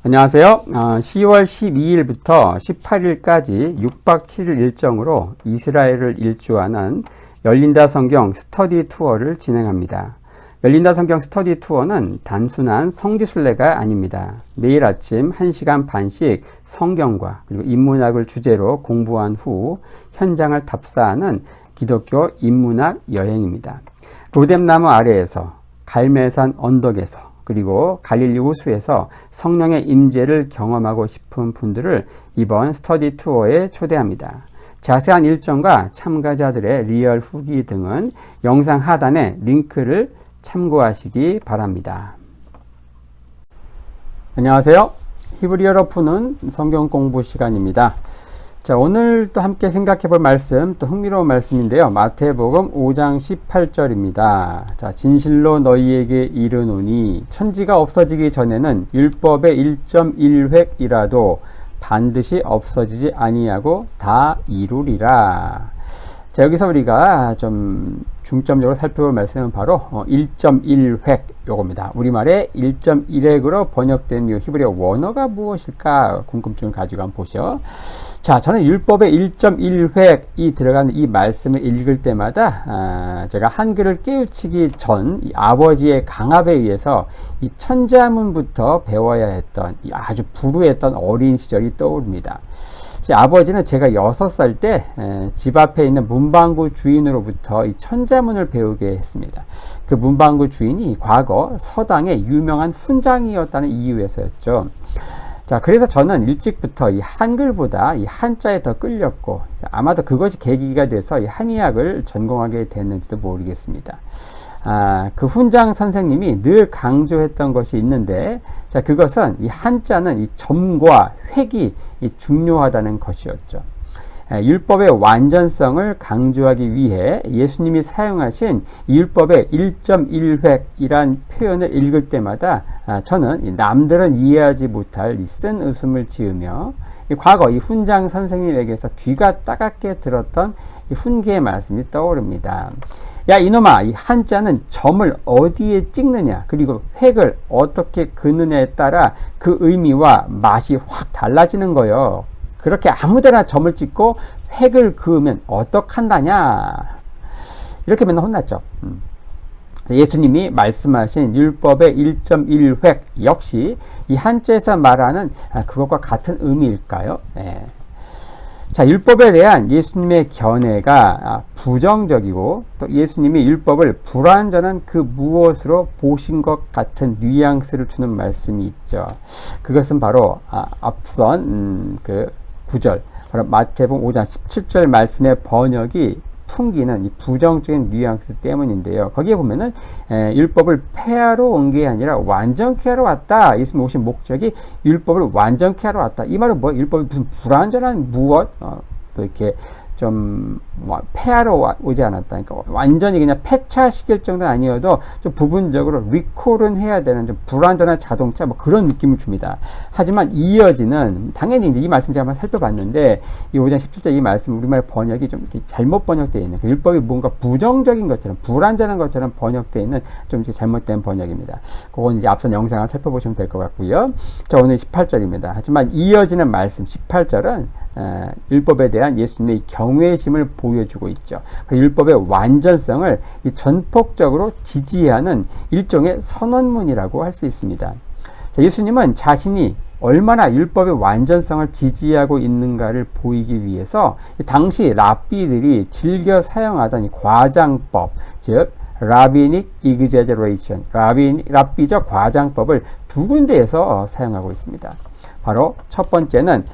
안녕하세요. 10월 12일부터 18일까지 6박 7일 일정으로 이스라엘을 일주하는 열린다 성경 스터디 투어를 진행합니다. 열린다 성경 스터디 투어는 단순한 성지순례가 아닙니다. 매일 아침 1시간 반씩 성경과 그리고 인문학을 주제로 공부한 후 현장을 답사하는 기독교 인문학 여행입니다. 로뎀나무 아래에서, 갈멜산 언덕에서, 그리고 갈릴리 호수에서 성령의 임재를 경험하고 싶은 분들을 이번 스터디 투어에 초대합니다. 자세한 일정과 참가자들의 리얼 후기 등은 영상 하단에 링크를 참고하시기 바랍니다. 안녕하세요. 히브리어로 푸는 성경 공부 시간입니다. 자, 오늘 또 함께 생각해 볼 말씀, 또 흥미로운 말씀인데요. 마태복음 5장 18절입니다. 자, 진실로 너희에게 이르노니 천지가 없어지기 전에는 율법의 1.1획이라도 반드시 없어지지 아니하고 다 이루리라. 자, 여기서 우리가 좀 중점적으로 살펴볼 말씀은 바로 1.1획 요겁니다. 우리말에 1.1획으로 번역된 이 히브리어 원어가 무엇일까 궁금증을 가지고 한번 보시죠. 자, 저는 율법의 1.1획이 들어가는 이 말씀을 읽을 때마다 제가 한글을 깨우치기 전 이 아버지의 강압에 의해서 이 천자문부터 배워야 했던 이 아주 불우했던 어린 시절이 떠오릅니다. 아버지는 제가 6살 때 집 앞에 있는 문방구 주인으로부터 이 천자문을 배우게 했습니다. 그 문방구 주인이 과거 서당의 유명한 훈장이었다는 이유에서였죠. 자, 그래서 저는 일찍부터 이 한글보다 이 한자에 더 끌렸고, 아마도 그것이 계기가 돼서 이 한의학을 전공하게 됐는지도 모르겠습니다. 그 훈장 선생님이 늘 강조했던 것이 있는데, 자, 그것은 이 한자는 이 점과 획이 중요하다는 것이었죠. 율법의 완전성을 강조하기 위해 예수님이 사용하신 율법의 1.1획이란 표현을 읽을 때마다 저는 남들은 이해하지 못할 쓴 웃음을 지으며 과거 이 훈장 선생님에게서 귀가 따갑게 들었던 이 훈계의 말씀이 떠오릅니다. 야, 이놈아, 이 한자는 점을 어디에 찍느냐, 그리고 획을 어떻게 그느냐에 따라 그 의미와 맛이 확 달라지는 거예요. 그렇게 아무데나 점을 찍고 획을 그으면 어떡한다냐, 이렇게 맨날 혼났죠. 예수님이 말씀하신 율법의 1.1획 역시 이 한자에서 말하는 그것과 같은 의미일까요? 자, 율법에 대한 예수님의 견해가 부정적이고 또 예수님이 율법을 불완전한 그 무엇으로 보신 것 같은 뉘앙스를 주는 말씀이 있죠. 그것은 바로 앞선 그 구절, 바로 마태복음 5장 17절 말씀의 번역이 풍기는 이 부정적인 뉘앙스 때문인데요. 거기에 보면은 율법을 폐하러 온 게 아니라 완전케 하러 왔다. 예수님 오신 목적이 율법을 완전케 하러 왔다. 이 말은 뭐 율법이 무슨 불완전한 무엇 또 이렇게 좀 폐하러 오지 않았다. 그러니까 완전히 그냥 폐차시킬 정도는 아니어도 좀 부분적으로 리콜은 해야 되는 좀 불완전한 자동차 뭐 그런 느낌을 줍니다. 하지만 이어지는, 당연히 이제 이 말씀 제가 한번 살펴봤는데 이 5장 17절 이 말씀 우리말 번역이 좀 이렇게 잘못 번역되어 있는, 그 율법이 뭔가 부정적인 것처럼 불완전한 것처럼 번역되어 있는 좀 이렇게 잘못된 번역입니다. 그건 이제 앞선 영상을 살펴보시면 될 것 같고요. 자, 오늘 18절입니다. 하지만 이어지는 말씀 18절은 율법에 대한 예수님의 경외심을 보여주고 있죠. 율법의 완전성을 전폭적으로 지지하는 일종의 선언문이라고 할 수 있습니다. 자, 예수님은 자신이 얼마나 율법의 완전성을 지지하고 있는가를 보이기 위해서 당시 랍비들이 즐겨 사용하던 이 과장법, 즉 라비닉 이그제저레이션, 랍비적 과장법을 두 군데에서 사용하고 있습니다. 바로 첫 번째는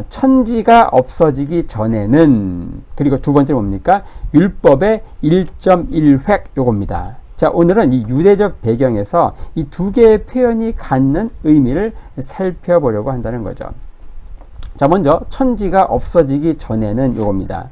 천지가 없어지기 전에는, 그리고 두 번째 뭡니까? 율법의 1.1획 요겁니다. 자, 오늘은 이 유대적 배경에서 이 두 개의 표현이 갖는 의미를 살펴보려고 한다는 거죠. 자, 먼저 천지가 없어지기 전에는 요겁니다.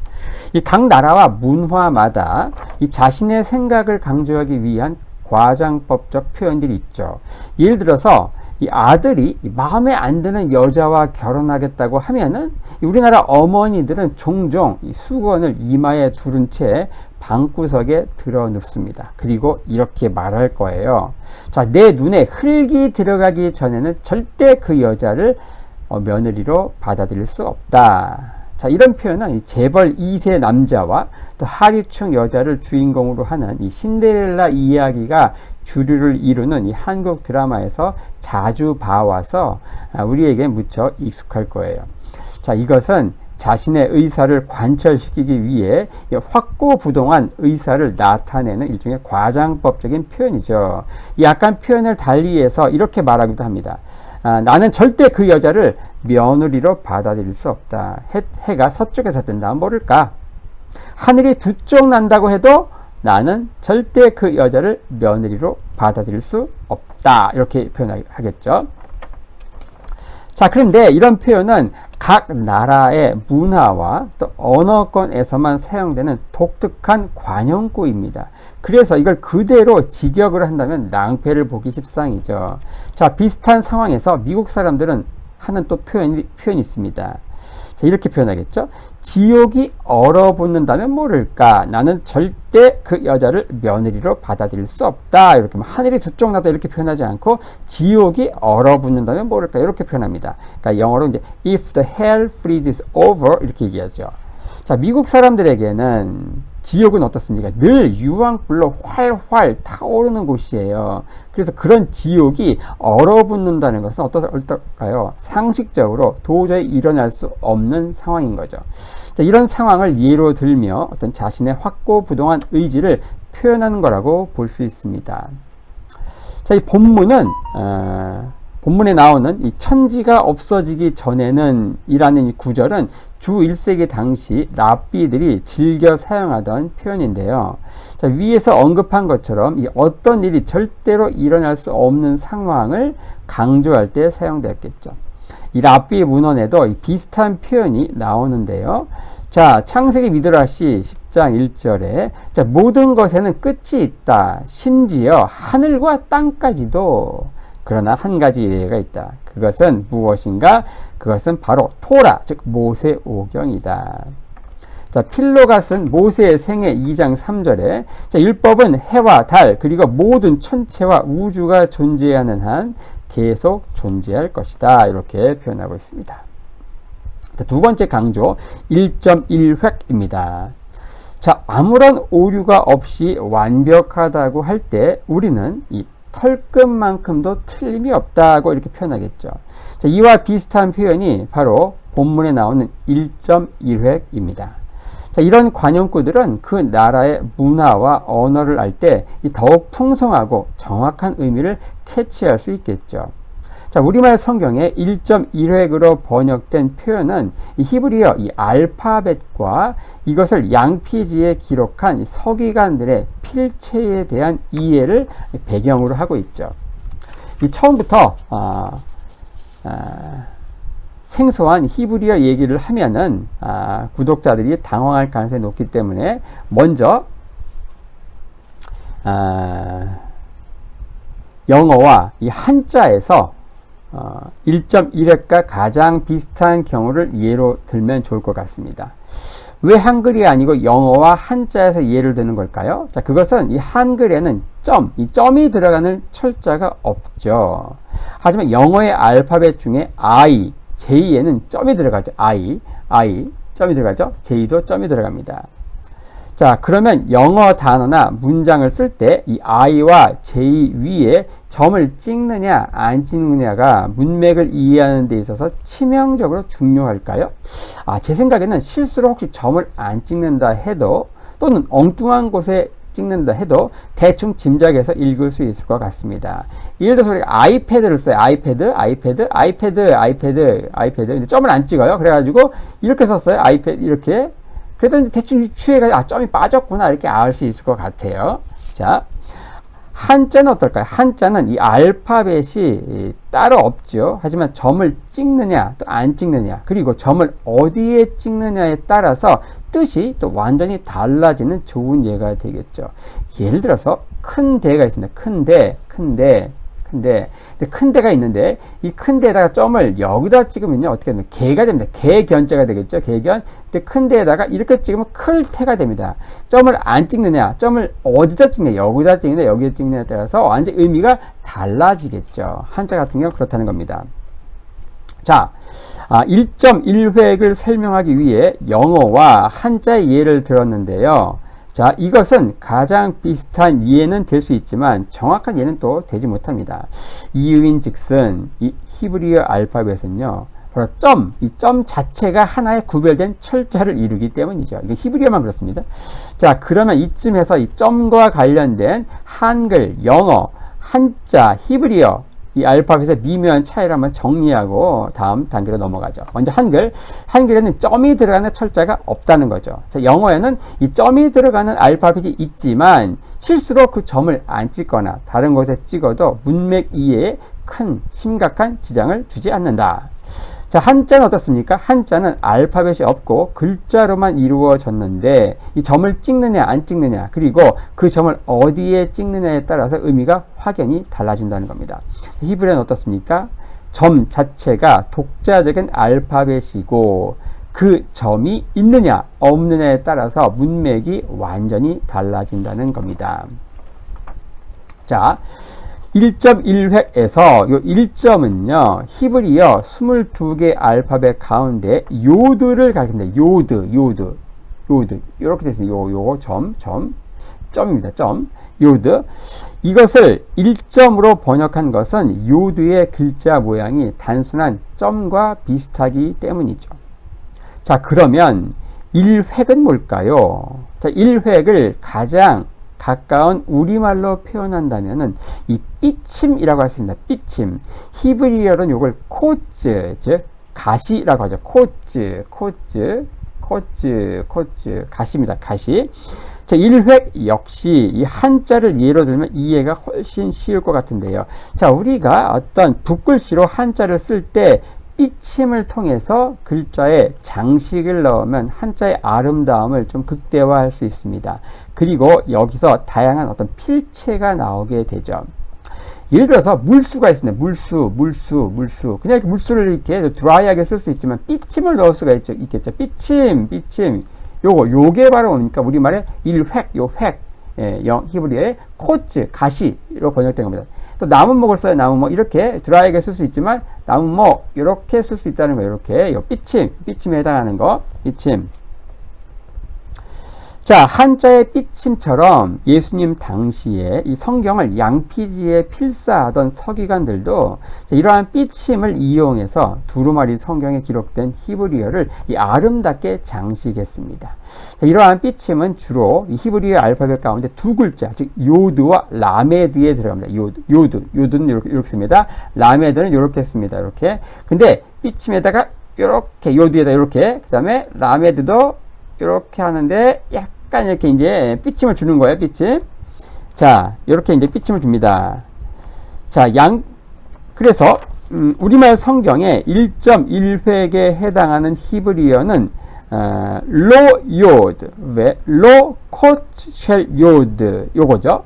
이 각 나라와 문화마다 이 자신의 생각을 강조하기 위한 과장법적 표현들이 있죠. 예를 들어서 이 아들이 마음에 안 드는 여자와 결혼하겠다고 하면은 우리나라 어머니들은 종종 이 수건을 이마에 두른 채 방구석에 들어 눕습니다. 그리고 이렇게 말할 거예요. 자, 내 눈에 흙이 들어가기 전에는 절대 그 여자를 며느리로 받아들일 수 없다. 자, 이런 표현은 재벌 2세 남자와 또 하류층 여자를 주인공으로 하는 이 신데렐라 이야기가 주류를 이루는 이 한국 드라마에서 자주 봐와서 우리에게 무척 익숙할 거예요. 자, 이것은 자신의 의사를 관철시키기 위해 확고부동한 의사를 나타내는 일종의 과장법적인 표현이죠. 약간 표현을 달리해서 이렇게 말하기도 합니다. 나는 절대 그 여자를 며느리로 받아들일 수 없다. 해가 서쪽에서 뜬다. 모를까? 하늘이 두 쪽 난다고 해도 나는 절대 그 여자를 며느리로 받아들일 수 없다. 이렇게 표현하겠죠. 자, 그런데 이런 표현은 각 나라의 문화와 또 언어권에서만 사용되는 독특한 관용구입니다. 그래서 이걸 그대로 직역을 한다면 낭패를 보기 십상이죠. 자, 비슷한 상황에서 미국 사람들은 하는 또 표현이 있습니다. 자, 이렇게 표현하겠죠. 지옥이 얼어붙는다면 모를까? 나는 절대 그 여자를 며느리로 받아들일 수 없다. 이렇게 하늘이 두 쪽 나다 이렇게 표현하지 않고 지옥이 얼어붙는다면 모를까? 이렇게 표현합니다. 그러니까 영어로 이제 if the hell freezes over 이렇게 얘기하죠. 자, 미국 사람들에게는 지옥은 어떻습니까? 늘 유황불로 활활 타오르는 곳이에요. 그래서 그런 지옥이 얼어붙는다는 것은 어떨까요? 상식적으로 도저히 일어날 수 없는 상황인 거죠. 자, 이런 상황을 예로 들며 어떤 자신의 확고부동한 의지를 표현하는 거라고 볼 수 있습니다. 자, 이 본문은 본문에 나오는 이 천지가 없어지기 전에는 이라는 이 구절은 주 1세기 당시 랍비들이 즐겨 사용하던 표현인데요. 자, 위에서 언급한 것처럼 이 어떤 일이 절대로 일어날 수 없는 상황을 강조할 때 사용되었겠죠. 이 랍비 문헌에도 이 비슷한 표현이 나오는데요. 자, 창세기 미드라시 10장 1절에 자, 모든 것에는 끝이 있다. 심지어 하늘과 땅까지도. 그러나 한 가지 예외가 있다. 그것은 무엇인가? 그것은 바로 토라, 즉 모세오경이다. 자, 필로가 쓴 모세의 생애 2장 3절에 자, 율법은 해와 달 그리고 모든 천체와 우주가 존재하는 한 계속 존재할 것이다. 이렇게 표현하고 있습니다. 자, 두 번째 강조 1.1획입니다. 자, 아무런 오류가 없이 완벽하다고 할 때 우리는 이 털끝만큼도 틀림이 없다고 이렇게 표현하겠죠. 자, 이와 비슷한 표현이 바로 본문에 나오는 1.1획입니다. 자, 이런 관용구들은 그 나라의 문화와 언어를 알 때 더욱 풍성하고 정확한 의미를 캐치할 수 있겠죠. 자, 우리말 성경에 1.1획으로 번역된 표현은 이 히브리어 이 알파벳과 이것을 양피지에 기록한 서기관들의 필체에 대한 이해를 배경으로 하고 있죠. 이 처음부터 생소한 히브리어 얘기를 하면은 구독자들이 당황할 가능성이 높기 때문에 먼저 영어와 이 한자에서 1.1획과 가장 비슷한 경우를 예로 들면 좋을 것 같습니다. 왜 한글이 아니고 영어와 한자에서 예를 드는 걸까요? 자, 그것은 이 한글에는 이 점이 들어가는 철자가 없죠. 하지만 영어의 알파벳 중에 I, J에는 점이 들어가죠. I, 점이 들어가죠. J도 점이 들어갑니다. 자, 그러면 영어 단어나 문장을 쓸 때 이 I와 J 위에 점을 찍느냐 안 찍느냐가 문맥을 이해하는 데 있어서 치명적으로 중요할까요? 제 생각에는 실수로 혹시 점을 안 찍는다 해도 또는 엉뚱한 곳에 찍는다 해도 대충 짐작해서 읽을 수 있을 것 같습니다. 예를 들어서 우리가 아이패드를 써요. 아이패드. 근데 점을 안 찍어요. 그래가지고 이렇게 썼어요. 아이패드 이렇게. 그래도 대충 추해가지고 점이 빠졌구나 이렇게 알 수 있을 것 같아요. 자, 한자는 어떨까요? 한자는 이 알파벳이 따로 없죠. 하지만 점을 찍느냐 또 안 찍느냐, 그리고 점을 어디에 찍느냐에 따라서 뜻이 또 완전히 달라지는 좋은 예가 되겠죠. 예를 들어서 큰 대가 있습니다. 큰 대가 있는데 이 큰 대에다가 점을 여기다 찍으면요 어떻게 되면 개가 됩니다. 개견자가 되겠죠. 개견. 근데 큰 대에다가 이렇게 찍으면 클태가 됩니다. 점을 안 찍느냐, 점을 어디다 찍느냐, 여기다 찍느냐, 여기다 찍느냐에 따라서 완전 의미가 달라지겠죠. 한자 같은 경우 그렇다는 겁니다. 자, 1.1획을 설명하기 위해 영어와 한자의 예를 들었는데요. 자, 이것은 가장 비슷한 예는 될 수 있지만 정확한 예는 또 되지 못합니다. 이유인즉슨 이 히브리어 알파벳은요, 바로 이 점 자체가 하나의 구별된 철자를 이루기 때문이죠. 이게 히브리어만 그렇습니다. 자, 그러면 이쯤에서 이 점과 관련된 한글, 영어, 한자, 히브리어 이 알파벳의 미묘한 차이를 한번 정리하고 다음 단계로 넘어가죠. 먼저 한글에는 점이 들어가는 철자가 없다는 거죠. 자, 영어에는 이 점이 들어가는 알파벳이 있지만 실수로 그 점을 안 찍거나 다른 곳에 찍어도 문맥 이해에 큰 심각한 지장을 주지 않는다. 자, 한자는 어떻습니까? 한자는 알파벳이 없고 글자로만 이루어졌는데 이 점을 찍느냐 안 찍느냐, 그리고 그 점을 어디에 찍느냐에 따라서 의미가 확연히 달라진다는 겁니다. 히브리어는 어떻습니까? 점 자체가 독자적인 알파벳이고 그 점이 있느냐 없느냐에 따라서 문맥이 완전히 달라진다는 겁니다. 자, 1.1획에서 요 1점은요, 히브리어 22개 알파벳 가운데 요드를 가리킵니다. 요드. 이렇게 됐어요. 요거 점입니다. 요드. 이것을 1점으로 번역한 것은 요드의 글자 모양이 단순한 점과 비슷하기 때문이죠. 자, 그러면 1획은 뭘까요? 자, 1획을 가장 가까운 우리말로 표현한다면은 이 삐침이라고 할 수 있습니다. 삐침. 히브리어로는 이걸 코츠, 즉 가시라고 하죠. 코츠, 가시입니다. 가시. 자, 1획 역시 이 한자를 예로 들면 이해가 훨씬 쉬울 것 같은데요. 자, 우리가 어떤 붓글씨로 한자를 쓸 때 삐침을 통해서 글자에 장식을 넣으면 한자의 아름다움을 좀 극대화할 수 있습니다. 그리고 여기서 다양한 어떤 필체가 나오게 되죠. 예를 들어서 물수가 있습니다. 물수. 그냥 이렇게 물수를 이렇게 드라이하게 쓸 수 있지만 삐침을 넣을 수가 있겠죠. 삐침. 요게 바로 뭡니까? 우리말의 1획, 히브리어의 코츠, 가시로 번역된 겁니다. 또 나무목을 써요. 나무목. 이렇게 드라이하게 쓸 수 있지만 나무목 이렇게 쓸 수 있다는 거예요. 이렇게 삐침에 해당하는 거. 삐침. 자, 한자의 삐침처럼 예수님 당시에 이 성경을 양피지에 필사하던 서기관들도 이러한 삐침을 이용해서 두루마리 성경에 기록된 히브리어를 아름답게 장식했습니다. 자, 이러한 삐침은 주로 이 히브리어 알파벳 가운데 두 글자, 즉 요드와 라메드에 들어갑니다. 요드는 이렇게 씁니다. 라메드는 이렇게 씁니다. 이렇게. 근데 삐침에다가 이렇게, 요드에다 이렇게, 그 다음에 라메드도 이렇게 하는데 약간 이렇게 이제 삐침을 주는 거예요. 삐침. 자, 이렇게 이제 삐침을 줍니다. 자, 그래서 우리말 성경에 1.1획에 해당하는 히브리어는 로요드, 로코첼 요드, 요거죠.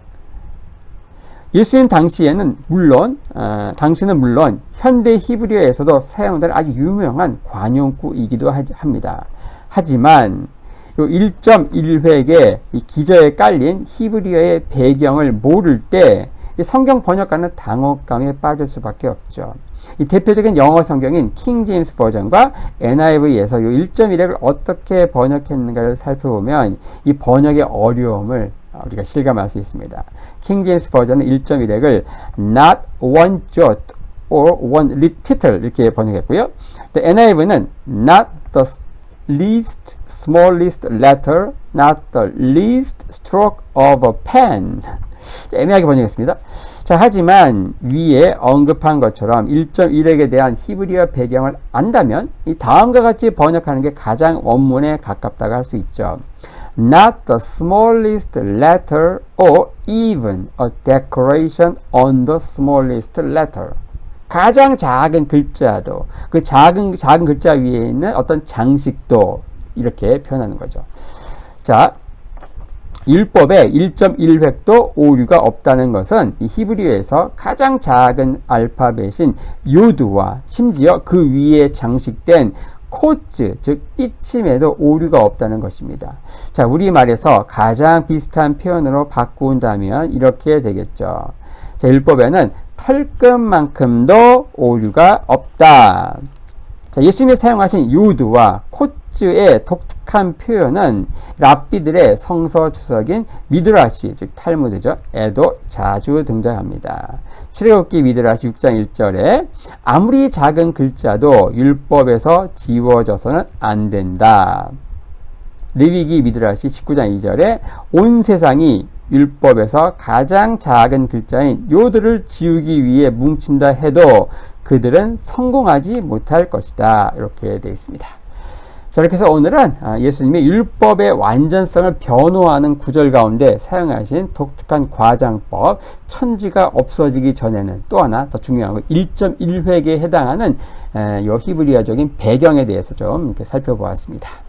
예수님 당시는 물론 현대 히브리어에서도 사용되는 아주 유명한 관용구이기도 합니다. 하지만 요 1.1획의 이 기저에 깔린 히브리어의 배경을 모를 때 이 성경 번역가는 당혹감에 빠질 수밖에 없죠. 이 대표적인 영어 성경인 킹 제임스 버전과 NIV에서 요 1.1획을 어떻게 번역했는가를 살펴보면 이 번역의 어려움을 우리가 실감할 수 있습니다. 킹 제임스 버전은 1.1획을 not one jot or one tittle 이렇게 번역했고요. 또 NIV는 not the least smallest letter, not the least stroke of a pen. 애매하게 번역했습니다. 자, 하지만 위에 언급한 것처럼 1.1획에 대한 히브리어 배경을 안다면 이 다음과 같이 번역하는 게 가장 원문에 가깝다고 할 수 있죠. not the smallest letter or even a decoration on the smallest letter. 가장 작은 글자도, 그 작은 글자 위에 있는 어떤 장식도 이렇게 표현하는 거죠. 자, 율법에 1.1획도 오류가 없다는 것은 이 히브리어에서 가장 작은 알파벳인 요드와 심지어 그 위에 장식된 코츠, 즉 삐침에도 오류가 없다는 것입니다. 자, 우리말에서 가장 비슷한 표현으로 바꾼다면 이렇게 되겠죠. 자, 율법에는 털끝만큼도 오류가 없다. 자, 예수님이 사용하신 요드와 코츠의 독특한 표현은 랍비들의 성서 주석인 미드라시, 즉 탈무드죠. 에도 자주 등장합니다. 출애굽기 미드라시 6장 1절에 아무리 작은 글자도 율법에서 지워져서는 안 된다. 레위기 미드라시 19장 2절에 온 세상이 율법에서 가장 작은 글자인 요드를 지우기 위해 뭉친다 해도 그들은 성공하지 못할 것이다. 이렇게 되어 있습니다. 자, 이렇게 해서 오늘은 예수님이 율법의 완전성을 변호하는 구절 가운데 사용하신 독특한 과장법, 천지가 없어지기 전에는 또 하나 더 중요한 거 1.1획에 해당하는 요 히브리어적인 배경에 대해서 좀 이렇게 살펴보았습니다.